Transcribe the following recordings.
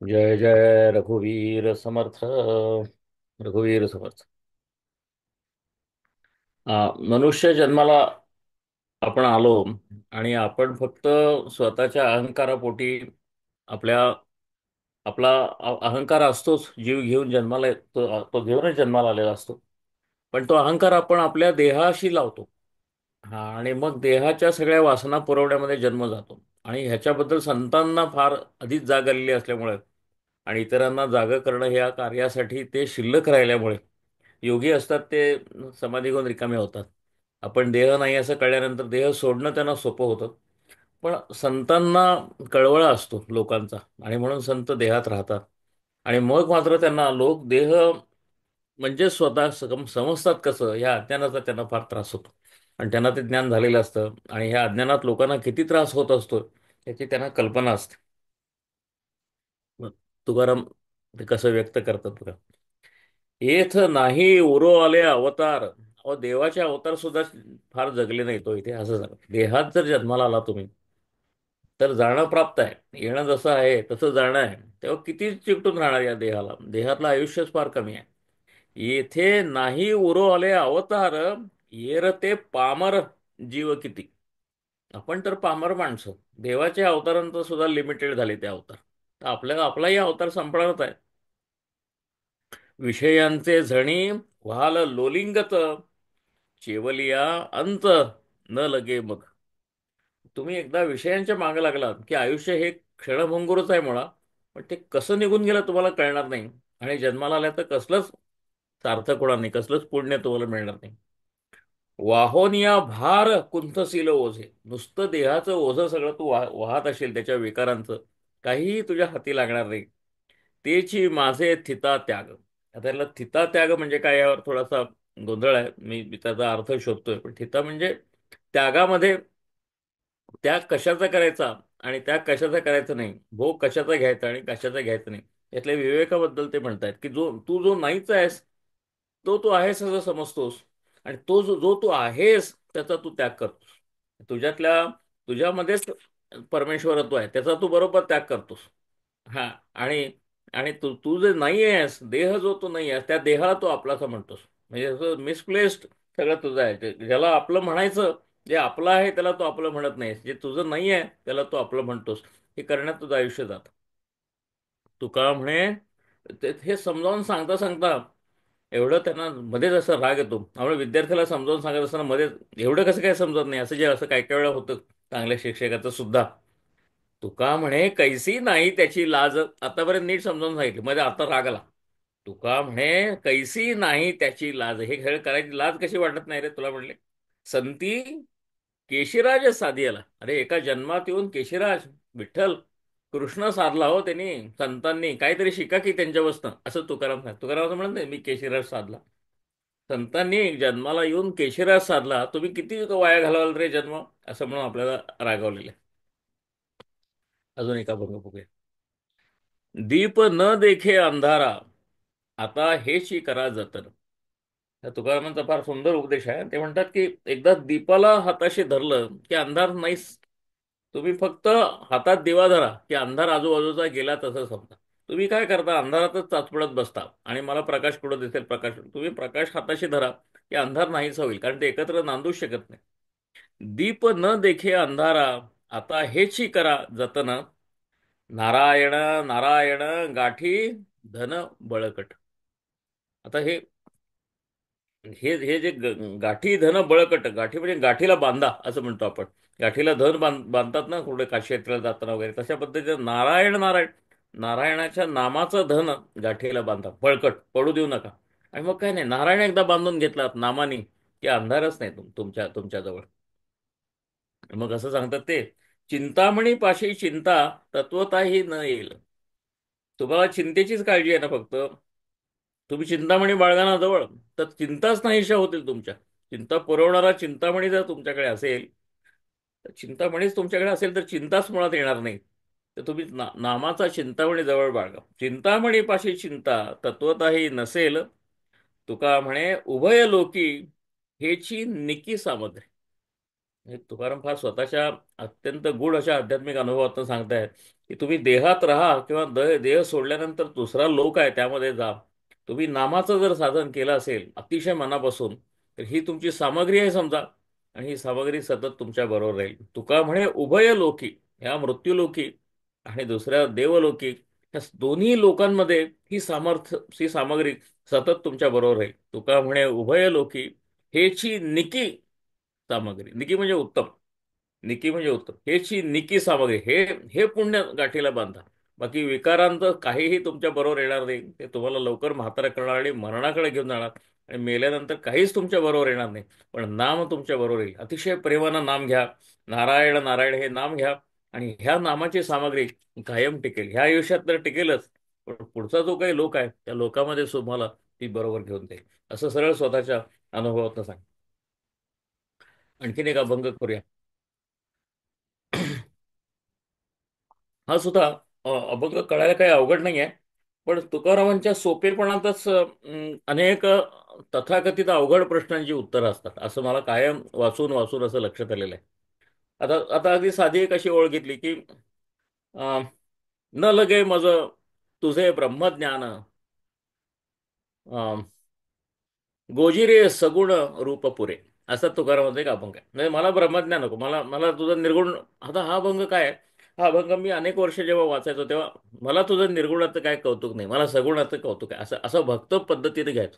जय जय रघुवीर समर्थ. रघुवीर समर्थ. मनुष्य जन्माला आपण आलो आणि आपण फक्त स्वतःच्या अहंकारापोटी आपल्या आपला अहंकार असतोच. जीव घेऊन जन्माला येतो, तो घेऊनच जन्माला आलेला असतो. पण तो अहंकार आपण आपल्या देहाशी लावतो. आणि मग देहाच्या सगळ्या वासना पुरवण्यामध्ये जन्म जातो. आणि ह्याच्याबद्दल संतांना फार आधीच जाग आलेली असल्यामुळे आणि इतरांना जागं करणं ह्या कार्यासाठी ते शिल्लक राहिल्यामुळे योगी असतात ते समाधी घेऊन रिकामे होतात. आपण देह नाही असं कळल्यानंतर देह सोडणं त्यांना सोपं होतं. पण संतांना कळवळा असतो लोकांचा आणि म्हणून संत देहात राहतात. आणि मग मात्र त्यांना लोक देह म्हणजे स्वतः समजतात कसं, ह्या अज्ञानाचा त्यांना फार त्रास होतो. आणि त्यांना ते ज्ञान झालेलं असतं आणि ह्या अज्ञानात लोकांना किती त्रास होत असतो याची त्यांना कल्पना असते. मग तुकाराम ते कसं व्यक्त करतात बघा. येथ नाही उरो आले अवतार. अहो, देवाचे अवतार सुद्धा फार जगले नाही तो इथे असं झालं. देहात जर जन्माला आला तुम्ही तर जाणं प्राप्त आहे. येणं जसं आहे तसं जाणं आहे. तेव्हा किती चिकटून राहणार या देहाला. देहातलं आयुष्यच फार कमी आहे. येथे नाही उरो आले अवतार. येर ते पामर जीव किती. आपण तर पामर माणसं. देवाच्या अवतारांचं सुद्धा लिमिटेड झाले ते अवतार. तर आपलाही अवतार संपणारच आहे. विषयांचे झणी व्हाल लोलिंगत. चेवलिया अंत न लगे मग. तुम्ही एकदा विषयांच्या मागे लागलात की आयुष्य हे क्षणभंगुरच आहे मुळा. पण ते कसं निघून गेलं तुम्हाला कळणार नाही. आणि जन्माला आल्या तर कसलंच सार्थक होणार नाही, कसलंच पुण्य तुम्हाला मिळणार नाही. वाहोन या भार कुंथशील ओझे. नुसतं देहाचं ओझं सगळं तू वाहत असेल त्याच्या विकारांचं, काहीही तुझ्या हाती लागणार नाही. तेची माझे थिता त्याग. आता याला थिता त्याग म्हणजे काय यावर थोडासा गोंधळ आहे. मी त्याचा अर्थ शोधतोय. पण थिता म्हणजे त्यागामध्ये त्याग कशाचा करायचा आणि त्याग कशाचा करायचा नाही, भोग कशाचा घ्यायचा आणि कशाचा घ्यायचा नाही, यातल्या विवेकाबद्दल ते म्हणतायत की जो नाहीच आहेस तो तू आहेस असं समजतोस. आणि जो तू आहेस त्याचा तू त्याग करतोस. तुझ्यातल्या तुझ्यामध्येच परमेश्वरत्व आहे त्याचा तू बरोबर त्याग करतोस. हा. आणि आणि तू जे नाही आहेस, देह जो तू नाही आहेस त्या देहाला तू आपलासा म्हणतोस. म्हणजे असं मिसप्लेस्ड सगळं तुझं आहे. ज्याला आपलं म्हणायचं, जे आपलं आहे त्याला तू आपलं म्हणत नाहीस, जे तुझं नाही आहे त्याला तू आपलं म्हणतोस. हे करण्यात तुझं आयुष्य जात. तुका म्हणे हे समजावून सांगता सांगता एवढं त्यांना मध्येच असं राग येतो. त्यामुळे विद्यार्थ्याला समजावून सांगत असताना मध्ये एवढं कसं काय समजत नाही असं जे असं काय काय वेळा होतं चांगल्या शिक्षकाचं सुद्धा. तुका म्हणे कैसी नाही त्याची लाज. आतापर्यंत नीट समजावून सांगितलं, मध्ये आता राग आला. तुका म्हणे कैसी नाही त्याची लाज. हे खेळ करायची लाज कशी वाटत नाही रे तुला म्हणले. संती केशिराज साधियाला. अरे एका जन्मात येऊन केशिराज विठ्ठल कृष्ण साधला हो त्यांनी. संतांनी काहीतरी शिका की त्यांच्यापासून असं तुकाराम असं म्हणत नाही मी केशिराज साधला. संतांनी जन्माला येऊन केशिराज साधला, तुम्ही किती वाया घालवाल रे जन्म, असं म्हणून आपल्याला रागावलेलं आहे. अजून एका भंग बघूया. दीप न देखे अंधारा. आता हेची करा जतन. त्या तुकारामांचा फार सुंदर उपदेश आहे. ते म्हणतात की एकदा दीपाला हाताशी धरलं की अंधार नाहीच. तुम्ही फक्त हातात दिवा धरा की अंधार आजूबाजूचा गेला तसं समजा. तुम्ही काय करता, अंधारातच चाचपडत बसता आणि मला प्रकाश कुठं दिसेल, प्रकाश. तुम्ही प्रकाश हाताशी धरा की अंधार नाहीच होईल, कारण ते एकत्र नांदूच शकत नाही. दीप न देखे अंधारा. आता हेची करा जतन. नारायण नारायण गाठी धन बळकट. आता हे हे हे जे गाठी धन बळकट. गाठी म्हणजे गाठीला बांधा असं म्हणतो आपण. गाठीला धन बांधतात ना कुठे काशी यात्रेला जाताना वगैरे, तशा पद्धतीचं नारायण नारायण. नारायणाच्या नामाचं धन गाठीला बांधा, बळकट पडू देऊ नका. आणि मग काय नाही, नारायण एकदा बांधून घेतलात नामानी की अंधारच नाही तुमच्याजवळ. मग असं सांगतात ते, चिंतामणी पाशी चिंता तत्वताही न येईल. तुम्हाला चिंतेचीच काळजी आहे ना फक्त. तुम्ही चिंतामणी बाळगा जवळ, तर चिंताच नाहीशा होतील तुमच्या. चिंता पुरवणारा चिंतामणी जर तुमच्याकडे असेल, तर चिंतामणीच तुमच्याकडे असेल तर चिंताच मुळात येणार नाही. तर तुम्ही नामाचा चिंतामणी जवळ बाळगा. चिंतामणीपाशी चिंता तत्वताही नसेल. तुका म्हणे उभय लोकी हेची निकी सामग्री. हे तुकाराम फार स्वतःच्या अत्यंत गूढ अशा आध्यात्मिक अनुभवातून सांगतायत की तुम्ही देहात राहा किंवा देह सोडल्यानंतर दुसरा लोक आहे त्यामध्ये जा. तुम्ही नामाचं जर साधन केलं असेल अतिशय मनापासून, तर ही तुमची सामग्री आहे समजा, आणि ही सामग्री सतत तुमच्या बरोबर राहील. तुका म्हणे उभय लोकी, ह्या मृत्यूलोकी आणि दुसऱ्या देवलोकी, ह्या दोन्ही लोकांमध्ये ही सामग्री सतत तुमच्या बरोबर राहील. तुका म्हणे उभय लोकी, हेची निकी सामग्री, निकी म्हणजे उत्तम, निकी म्हणजे उत्तम, हेची निकी सामग्री, हे हे पुण्य गाठीला बांधा. बाकी विकारांत काहीही तुमच्या बरोबर येणार नाही, ते तुम्हाला लवकर म्हातारा करणार आणि मरणाकडे घेऊन जाणार, आणि मेल्यानंतर काहीच तुमच्या बरोबर येणार नाही. पण नाम तुमच्या बरोबर येईल. अतिशय प्रेमानं नाम घ्या, नारायण नारायण हे नाम घ्या, आणि ह्या नामाची सामग्री कायम टिकेल. ह्या आयुष्यात तर टिकेलच, पण पुढचा जो काही लोक आहे त्या लोकामध्ये तुम्हाला ती बरोबर घेऊन जाईल. असं सरळ स्वतःच्या अनुभवातून सांग. आणखीन एक अभंग करूया. हा सुद्धा अभंग कळायला काही अवघड नाही आहे, पण तुकारामांच्या सोपेपणातच अनेक तथाकथित अवघड प्रश्नांची उत्तरं असतात, असं मला कायम वाचून वाचून असं लक्षात आलेलं आहे. आता आता अगदी साधी एक अशी ओळ घेतली की अ, न लगे मज तुझे ब्रह्मज्ञान, गोजिरे सगुण रूप पुरे, असा तुकारामाचा एक अभंग आहे. म्हणजे मला ब्रह्मज्ञान नको, मला मला तुझं निर्गुण. आता हा अभंग काय आहे? हा अभंग मी अनेक वर्ष जेव्हा वाचायचो तेव्हा मला तुझं निर्गुणाचं काय कौतुक नाही, मला सगुणाचं कौतुक आहे, असं असं भक्त पद्धतीने घ्यायचं.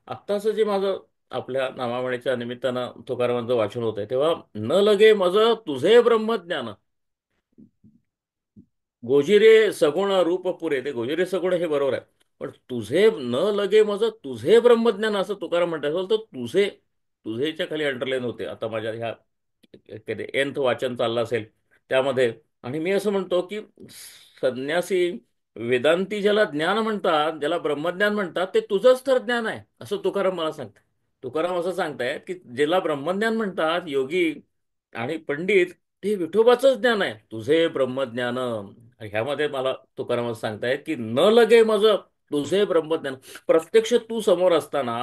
आत्ताचं जे माझं आपल्या नामावळीच्या निमित्तानं तुकारामांचं वाचन होत आहे तेव्हा, न लगे मज तुझे ब्रह्मज्ञान, गोजिरे सगुण रूप पुरे, ते गोजिरे सगुण हे बरोबर आहे, पण तुझे न लगे मज तुझे ब्रह्मज्ञान असं तुकाराम म्हणतात असेल तर तुझे, तुझेच्या खाली अंडरलाईन होते आता माझ्या ह्या कधी एनथ वाचन चाललं असेल त्यामध्ये. आणि मी असं म्हणतो की संन्यासी वेदांती ज्याला ज्ञान म्हणतात, ज्याला ब्रह्मज्ञान म्हणतात, ते तुझंच तर ज्ञान आहे असं तुकाराम मला सांगतात. तुकाराम असं सांगतायत की ज्याला ब्रह्मज्ञान म्हणतात योगी आणि पंडित, ते विठोबाचंच ज्ञान आहे, तुझे ब्रह्मज्ञान. ह्यामध्ये मला तुकाराम असं सांगतायत की न लगे माझं तुझे ब्रह्मज्ञान, प्रत्यक्ष तू समोर असताना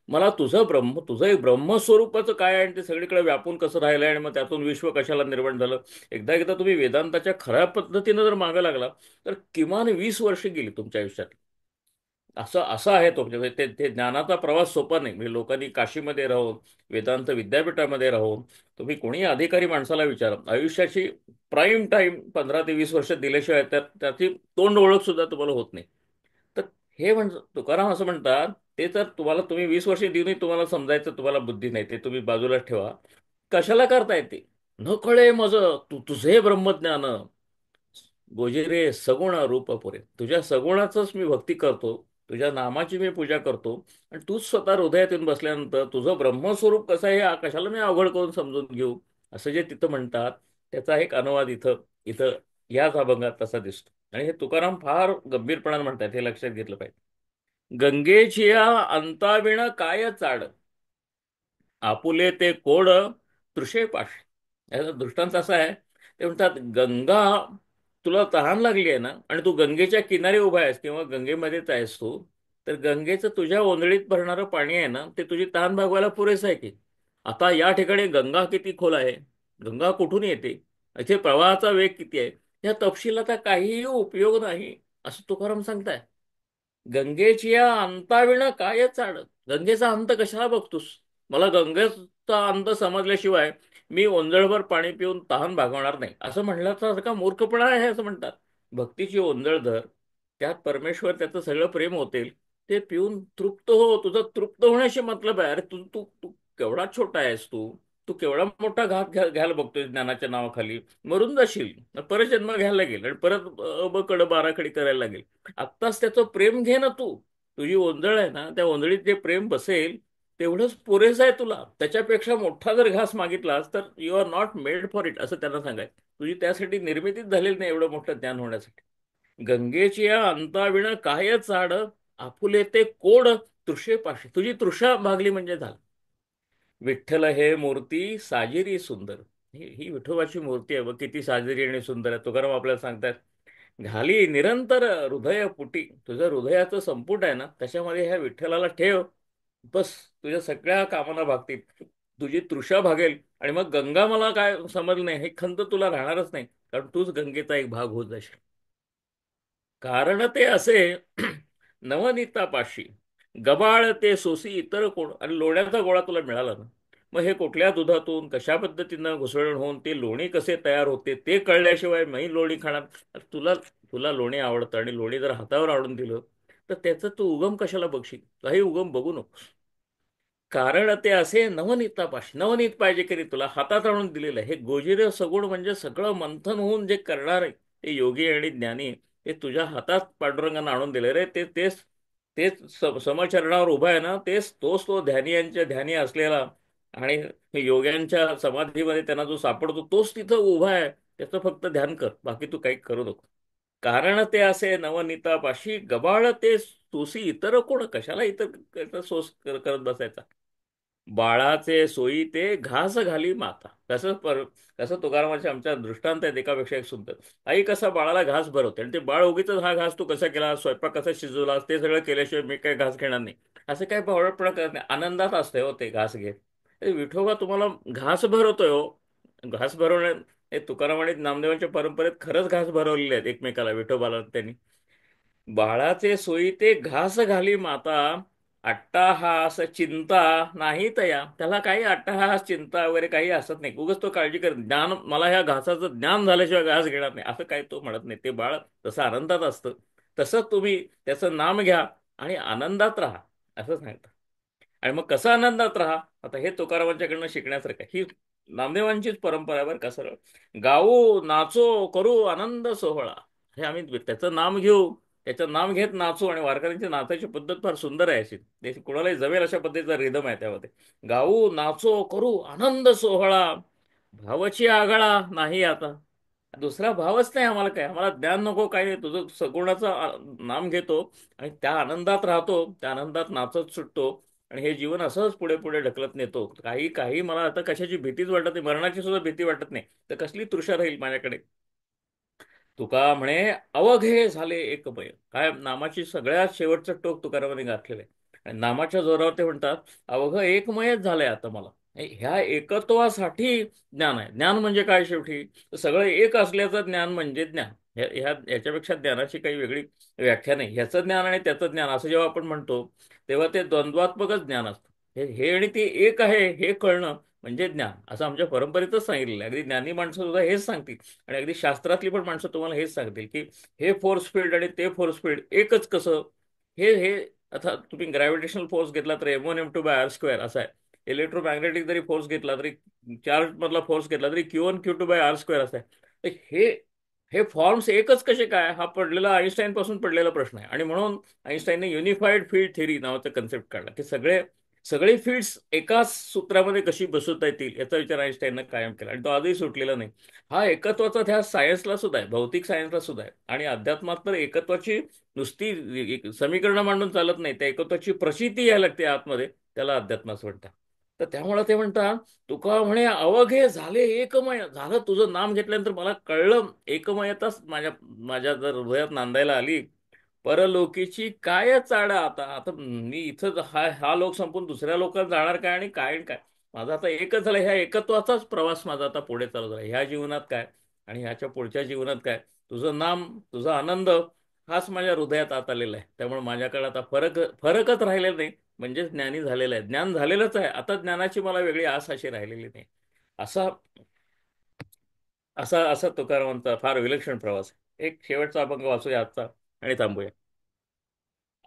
मला तुझं एक ब्रह्मस्वरूपाचं काय आहे आणि ते सगळीकडे व्यापून कसं राहिलंय, आणि मग त्यातून विश्व कशाला निर्माण झालं. एकदा एकदा तुम्ही वेदांताच्या खऱ्या पद्धतीनं जर मागं लागला तर किमान 20 वर्ष गेली तुमच्या आयुष्यात. असं असं आहे तो. म्हणजे ते ज्ञानाचा प्रवास सोपा नाही. म्हणजे लोकांनी काशीमध्ये राहून, वेदांत विद्यापीठामध्ये राहून, तुम्ही कोणी अधिकारी माणसाला विचारा, आयुष्याची प्राईम टाईम 15 ते 20 वर्ष दिल्याशिवाय त्याची तोंड ओळख सुद्धा तुम्हाला होत नाही. तर हे म्हणजे तुकाराम असं म्हणतात, ते तर तुम्ही 20 वर्ष देऊनही तुम्हाला समजायचं तुम्हाला बुद्धी नाही, ते तुम्ही बाजूला ठेवा. कशाला करताय ते? न कळे मज तुझे ब्रह्मज्ञान, गोजिरे सगुण रूप पुरे, तुझ्या सगुणाचंच मी भक्ती करतो, तुझ्या नामाची मी पूजा करतो, आणि तूच स्वतः हृदयात येऊन बसल्यानंतर तुझं ब्रह्मस्वरूप कसं आहे हे कशाला मी अवघड करून समजून घेऊ, असं जे तिथं म्हणतात. त्याचा एक अनुवाद इथं इथं याच अभंगात तसा दिसतो. आणि हे तुकाराम फार गंभीरपणाने म्हणतात, हे लक्षात घेतलं पाहिजे. गंगेची या अंताविण काय चाड, आपुले ते कोड तृषे पाश. याचा दृष्टांत असा आहे, ते म्हणतात गंगा, तुला तहान लागली आहे ना, आणि तू गंगेच्या किनारी उभा आहेस किंवा गंगेमध्येच आहेस तू, तर गंगेचं तुझ्या ओंजळीत भरणारं पाणी आहे ना, ते तुझी तहान भागवायला पुरेसं आहे की? आता या ठिकाणी गंगा किती खोल आहे, गंगा कुठून येते, इथे प्रवाहाचा वेग किती आहे, या तपशिलाचा काहीही उपयोग नाही, असं तुकाराम सांगताय. गंगेची या अंताविण काय चाड, गंगेचा अंत कशाला बघतोस? मला गंगेचा अंत समजल्याशिवाय मी ओंजळभर पाणी पिऊन तहान भागवणार नाही, असं म्हणलं तर का मूर्खपणा आहे असं म्हणतात. भक्तीची ओंजळ धर, त्यात परमेश्वर त्याचं सगळं प्रेम होतील, ते पिऊन तृप्त हो, तुझं तृप्त होण्याशी मतलब आहे. अरे तू तू तू केवढा छोटा आहेस तू, तू केवढा मोठा घात घ्यायला बघतोय ज्ञानाच्या नावाखाली. मरून जाशील, परत जन्म घ्यायला लागेल, आणि परत बकड बाराखडी करायला लागेल. आत्ताच त्याचं प्रेम घे ना तू. तुझी ओंजळ आहे ना, त्या ओंजळीत जे प्रेम बसेल तेवढंच पुरेसं आहे तुला. त्याच्यापेक्षा मोठा जर घास मागितलास तर you are not made for it, असं त्यांना सांगायचं. तुझी त्यासाठी निर्मितीच झालेली नाही एवढं मोठं ज्ञान होण्यासाठी. गंगेची या अंताविण काय चाड, आपुले ते कोड तृषे पाशी, तुझी तृषा भागली म्हणजे झालं. विठ्ठल हे मूर्ती साजिरी सुंदर, ही विठोबाची मूर्ती आहे बघ, किती साजिरी आणि सुंदर आहे. तुकाराम आपल्याला सांगतात, घाली निरंतर हृदय पुटी, तुझं हृदयाचं संपुट आहे ना त्याच्यामध्ये ह्या विठ्ठलाला ठेव, बस तुझ्या सगळ्या कामना भागतील, तुझी तृषा भागेल, आणि मग गंगा मला काय समजलं नाही, हे खंत तुला राहणारच नाही, कारण तूच गंगेचा एक भाग होत जाशील. कारण ते असे नवनीतापाशी गबाळ ते सोसी इतर कोण, आणि लोण्याचा गोळा तुला मिळाला ना, मग हे कुठल्या दुधातून कशा पद्धतीनं घुसळण होऊन ते लोणी कसे तयार होते ते कळल्याशिवाय मी लोणी खाणार. अरे तुला तुला लोणी आवडतं आणि लोणी जर हातावर आणून दिलं तर त्याचं तू उगम कशाला बघशील? काही उगम बघू नको. कारण ते असे नवनीतापाशी, नवनीत पाहिजे की रे तुला हातात आणून दिलेलं आहे. हे गोजिरे सगुण म्हणजे सगळं मंथन होऊन जे करणार आहे ते योगी आणि ज्ञानी, ते तुझ्या हातात पांडुरंगानं आणून दिले रे. तेच तेच समचरणावर उभा आहे ना, तोच तो ध्यानी यांच्या ध्यानी असलेला, आणि योग्यांच्या समाधीमध्ये त्यांना जो सापडतो तोच तिथं उभा आहे. त्याचं फक्त ध्यान कर, बाकी तू काही करू नको. कारण ते असे नवनीतापाशी गबाळ ते सोसी इतर कोण, कशाला इतर सोस करत बसायचा. बाळाचे सोयी ते घास घाली माता. कसं तुकारामाच्या आमच्या दृष्टांत आहेत एकापेक्षा एक सुंदर. आई कसा बाळाला घास भरवते, आणि ते बाळ उगीच हा घास तू कसा केला, स्वयंपाक कसा शिजवला, ते सगळं केल्याशिवाय मी काही घास घेणार नाही, असं काही भावळटपणा करत नाही. आनंदात असते हो ते घास घेत. विठोबा तुम्हाला घास भरवतोय हो. घास भरवणे हे तुकाराम आणि नामदेवांच्या परंपरेत खरंच घास भरवलेले आहेत एकमेकाला, विठोबाला त्यांनी. बाळाचे सोयी ते घास घाली माता, अट्टाहास चिंता नाही तया. त्याला काही अट्टाहास चिंता वगैरे काही असत नाही, उगाच तो काळजी करत ज्ञान, मला ह्या घासाचं ज्ञान झाल्याशिवाय घास घेणार नाही असं काही तो म्हणत नाही. ते बाळ तसं आनंदात असतं. तसंच तुम्ही त्याचं नाम घ्या आणि आनंदात राहा, असं सांगतं. आणि मग कसं आनंदात राहा, आता हे तुकारामांच्याकडनं शिकण्यासारखं आहे. ही नामदेवांचीच परंपरा आहे बरं का. सरळ गाऊ नाचो करू आनंद सोहळा, हे आम्ही त्याचं नाम घेऊ, त्याचं नाम घेत नाचू. आणि वारकऱ्यांची नाचायची पद्धत फार सुंदर आहे अशी, ते कोणालाही जमेल अशा पद्धतीचा रिदम आहे त्यामध्ये. गाऊ नाचो करू आनंद सोहळा, भावची आगळा नाही आता. दुसरा भावच नाही आम्हाला, काय आम्हाला ज्ञान नको, काय नाही, तुझं सगुणाचं नाम घेतो आणि त्या आनंदात राहतो, त्या आनंदात नाचत सुटतो. आणि हे जीवन असंच पुढे पुढे ढकलत नेतो. काही काही मला आता कशाची भीतीच वाटत नाही, मरणाची सुद्धा भीती वाटत नाही, तर कसली तृषा राहील माझ्याकडे. तुका म्हणे अवघे झाले एकमय, काय नामाची सगळ्यात शेवटचं टोक तुकारामाने गाठलेलं आहे. आणि नामाच्या जोरावर ते म्हणतात अवघ एकमयच झालंय आता मला. ह्या एकत्वासाठी ज्ञान आहे. ज्ञान म्हणजे काय शेवटी? तर सगळं एक असल्याचं ज्ञान म्हणजे ज्ञान. याच्यापेक्षा ज्ञानाची काही वेगळी व्याख्या नाही. ह्याचं ज्ञान आणि त्याचं ज्ञान असं जेव्हा आपण म्हणतो तेव्हा ते द्वंद्वात्मकच ज्ञान असतं. हे हे आणि ते एक आहे हे कळणं म्हणजे ज्ञान, असं आमच्या परंपरेतच सांगितलेलं आहे. अगदी ज्ञानी माणसं सुद्धा हेच सांगतील. आणि अगदी शास्त्रातली पण माणसं तुम्हाला हेच सांगतील की हे फोर्स फील्ड आणि ते फोर्स फील्ड एकच कसं. हे हे आता तुम्ही ग्रॅव्हिटेशनल फोर्स घेतला तर M1 M2/r² असा आहे. इलेक्ट्रोमॅग्नेटिक जरी फोर्स घेतला तरी, चार्ज मधला फोर्स घेतला तरी Q1 Q2/r² असा आहे. तर हे हे फॉर्म्स एकच कसे काय, हा पडलेला आईन्स्टाईन पासून पडलेला प्रश्न आहे. आणि म्हणून आईन्स्टाईनने युनिफाईड फील्ड थेरी नावाचा कन्सेप्ट काढला, की सगळे फील्ड्स एकाच सूत्रामध्ये कशी बसवता येतील याचा विचार आईन्स्टाईननं कायम केला, आणि तो आजही सुटलेला नाही. हा एकत्वाचा ध्यास सायन्सला सुद्धा आहे, भौतिक सायन्सला सुद्धा आहे. आणि अध्यात्मात तर एकत्वाची नुसती समीकरणं मांडून चालत नाही, त्या एकत्वाची प्रचिती यायला लागते आतमध्ये, त्याला अध्यात्म असं म्हणतात. तर त्यामुळे ते म्हणतात तुका म्हणे अवघे झाले एकमय. झालं तुझं नाम घेतल्यानंतर मला कळलं एकमयताच माझ्या माझ्या जर हृदयात नांदायला आली. परलोकीची काय चाड आता. आता मी इथं हा लोक संपून दुसऱ्या लोकांना जाणार काय, आणि काय आणि काय. माझा आता एकच झालं, ह्या एकत्वाचाच प्रवास माझा आता पुढे चालू झाला. ह्या जीवनात काय आणि ह्याच्या पुढच्या जीवनात काय, तुझं नाम तुझा आनंद हाच माझ्या हृदयात आत आलेला आहे. त्यामुळे माझ्याकडे आता फरकच राहिलेला नाही. म्हणजे ज्ञानी झालेलं आहे, ज्ञान झालेलंच आहे आता. ज्ञानाची मला वेगळी आस अशी राहिलेली नाही. असा असा असा तुकारामांचा फार विलक्षण प्रवास आहे. एक शेवटचा अभंग वाचूया आजचा आणि थांबूया.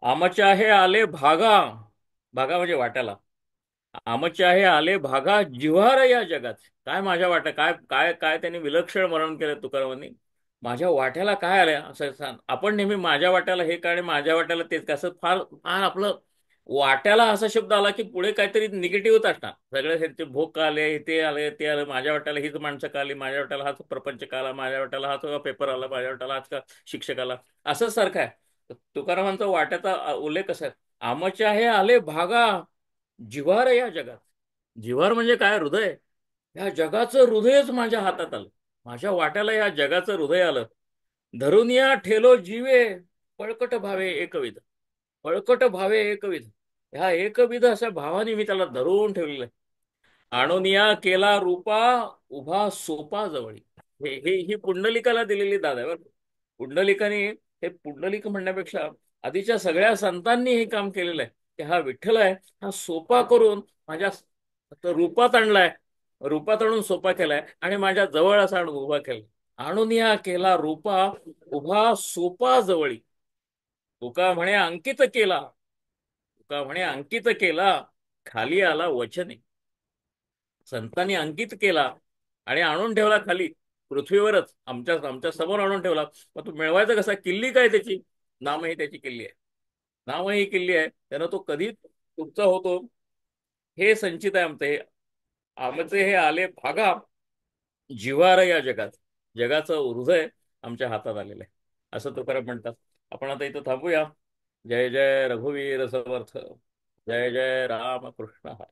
आमच्या हे आले भागा, भागा म्हणजे वाट्याला. आमच्या हे आले भागा जिव्हार या जगात. काय माझ्या वाट्या, काय काय काय त्यांनी विलक्षण वर्णन केलं तुकारामांनी. माझ्या वाट्याला काय आलं असं सांग. आपण नेहमी माझ्या वाट्याला हे काय आणि माझ्या वाट्याला तेच कसं, फार फार आपलं वाट्याला असा शब्द आला की पुढे काहीतरी निगेटिव्हच असणार. सगळे ह्यांचे भोग का आले, ते आले ते आलं, माझ्या वाट्याला हीच माणसं का आली, माझ्या वाट्याला हाच प्रपंच का आला, माझ्या वाट्याला हाच पेपर आला, माझ्या वाट्याला हाच का शिक्षक आला, असं सारखं आहे. तुकारामांचा वाट्याचा उल्लेख कसा आहे. आमच्या हे आले भागा जिव्हार या जगात. जिव्हार म्हणजे काय, हृदय. या जगाचं हृदयच माझ्या हातात आलं. माझ्या वाट्याला या जगाचं हृदय आलं. धरून या ठेलो जीवे, पळकट भावे एकविध. पळकट भावे एकविध. ह्या एकविध अशा भावाने मी त्याला धरून ठेवलेलं आहे. आणोनिया केला रूपा उभा सोपा जवळी. ही पुंडलिकाला दिलेली दाद आहे बरं. पुंडलिकाने, हे पुंडलिक म्हणण्यापेक्षा आधीच्या सगळ्या संतांनी हे काम केलेलं आहे, की हा विठ्ठल आहे, हा सोपा करून माझ्या रूपात आणलाय, रूपात आणून सोपा केलाय आणि माझ्या जवळ असा आणून उभा केलाय. आणोनिया केला रूपा उभा सोपा जवळी. तुका म्हणे अंकित केला, तुका म्हणे अंकित केला, खाली आला वचने. संतांनी अंकित केला आणि आणून ठेवला खाली, पृथ्वीवरच आमच्या आमच्या समोर आणून ठेवला. मग तो मिळवायचा कसा? किल्ली काय त्याची? नामही त्याची किल्ली आहे. नामही किल्ली आहे, त्यानं तो कधी तुमचा होतो हे संचित आहे आमचं. हे आमचे हे आले भागा जिव्हार या जगात, जगाचं हृदय आमच्या हातात आलेलं आहे, असं तुकाराम म्हणतात. आपण आता इथं थांबूया. जय जय रघुवीर समर्थ. जय जय राम कृष्ण हरी.